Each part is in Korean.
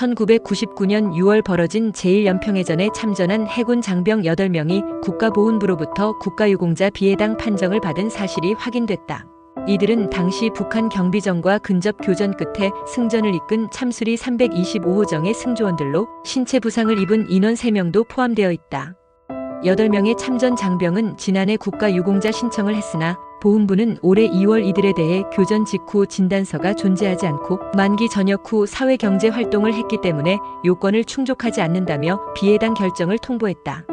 1999년 6월 벌어진 제1연평해전에 참전한 해군 장병 8명이 국가보훈부로부터 국가유공자 비해당 판정을 받은 사실이 확인됐다. 이들은 당시 북한 경비정과 근접 교전 끝에 승전을 이끈 참수리 325호정의 승조원들로 신체 부상을 입은 인원 3명도 포함되어 있다. 8명의 참전 장병은 지난해 국가유공자 신청을 했으나 보훈부는 올해 2월 이들에 대해 교전 직후 진단서가 존재하지 않고 만기 전역 후 사회경제 활동을 했기 때문에 요건을 충족하지 않는다며 비해당 결정을 통보했다.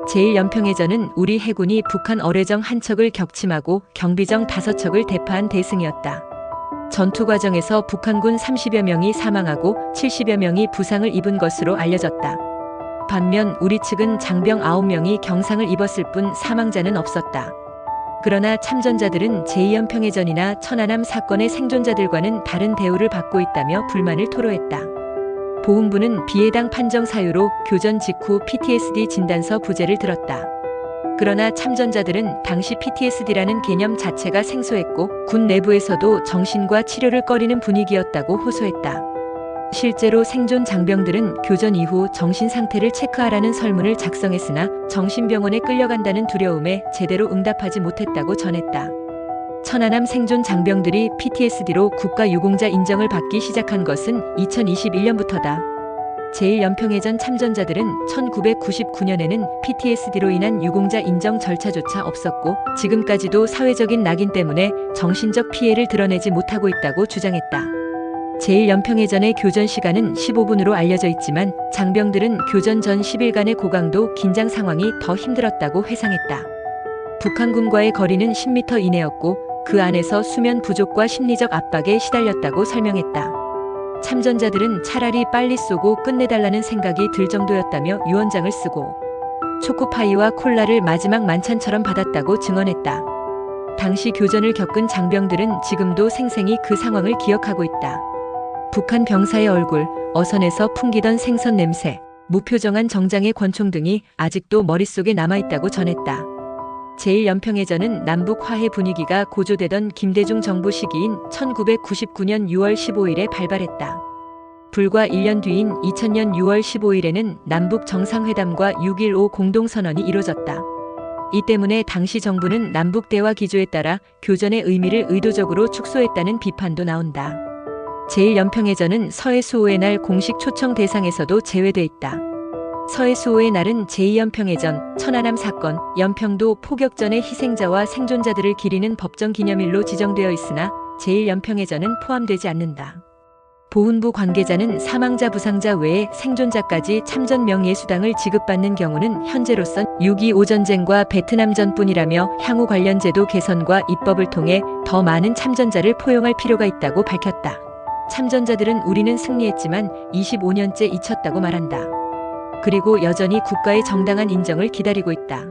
제1연평해전은 우리 해군이 북한 어뢰정 1척을 격침하고 경비정 5척을 대파한 대승이었다. 전투 과정에서 북한군 30여 명이 사망하고 70여 명이 부상을 입은 것으로 알려졌다. 반면 우리 측은 장병 9명이 경상을 입었을 뿐 사망자는 없었다. 그러나 참전자들은 제2연평해전이나 천안함 사건의 생존자들과는 다른 대우를 받고 있다며 불만을 토로했다. 보훈부는 비해당 판정 사유로 교전 직후 PTSD 진단서 부재를 들었다. 그러나 참전자들은 당시 PTSD라는 개념 자체가 생소했고 군 내부에서도 정신과 치료를 꺼리는 분위기였다고 호소했다. 실제로 생존 장병들은 교전 이후 정신 상태를 체크하라는 설문을 작성했으나 정신병원에 끌려간다는 두려움에 제대로 응답하지 못했다고 전했다. 천안함 생존 장병들이 PTSD로 국가유공자 인정을 받기 시작한 것은 2021년부터다. 제1연평해전 참전자들은 1999년에는 PTSD로 인한 유공자 인정 절차조차 없었고 지금까지도 사회적인 낙인 때문에 정신적 피해를 드러내지 못하고 있다고 주장했다. 제1연평해전의 교전 시간은 15분으로 알려져 있지만 장병들은 교전 전 10일간의 고강도 긴장 상황이 더 힘들었다고 회상했다. 북한군과의 거리는 10m 이내였고 그 안에서 수면 부족과 심리적 압박에 시달렸다고 설명했다. 참전자들은 차라리 빨리 쏘고 끝내달라는 생각이 들 정도였다며 유언장을 쓰고 초코파이와 콜라를 마지막 만찬처럼 받았다고 증언했다. 당시 교전을 겪은 장병들은 지금도 생생히 그 상황을 기억하고 있다. 북한 병사의 얼굴, 어선에서 풍기던 생선 냄새, 무표정한 정장의 권총 등이 아직도 머릿속에 남아있다고 전했다. 제1연평해전은 남북 화해 분위기가 고조되던 김대중 정부 시기인 1999년 6월 15일에 발발했다. 불과 1년 뒤인 2000년 6월 15일에는 남북 정상회담과 6.15 공동선언이 이뤄졌다. 이 때문에 당시 정부는 남북 대화 기조에 따라 교전의 의미를 의도적으로 축소했다는 비판도 나온다. 제1연평해전은 서해수호의 날 공식 초청 대상에서도 제외돼 있다. 서해수호의 날은 제2연평해전, 천안함 사건, 연평도 포격전의 희생자와 생존자들을 기리는 법정 기념일로 지정되어 있으나 제1연평해전은 포함되지 않는다. 보훈부 관계자는 사망자 부상자 외에 생존자까지 참전 명예수당을 지급받는 경우는 현재로선 6.25 전쟁과 베트남전뿐이라며 향후 관련 제도 개선과 입법을 통해 더 많은 참전자를 포용할 필요가 있다고 밝혔다. 참전자들은 우리는 승리했지만 25년째 잊혔다고 말한다. 그리고 여전히 국가의 정당한 인정을 기다리고 있다.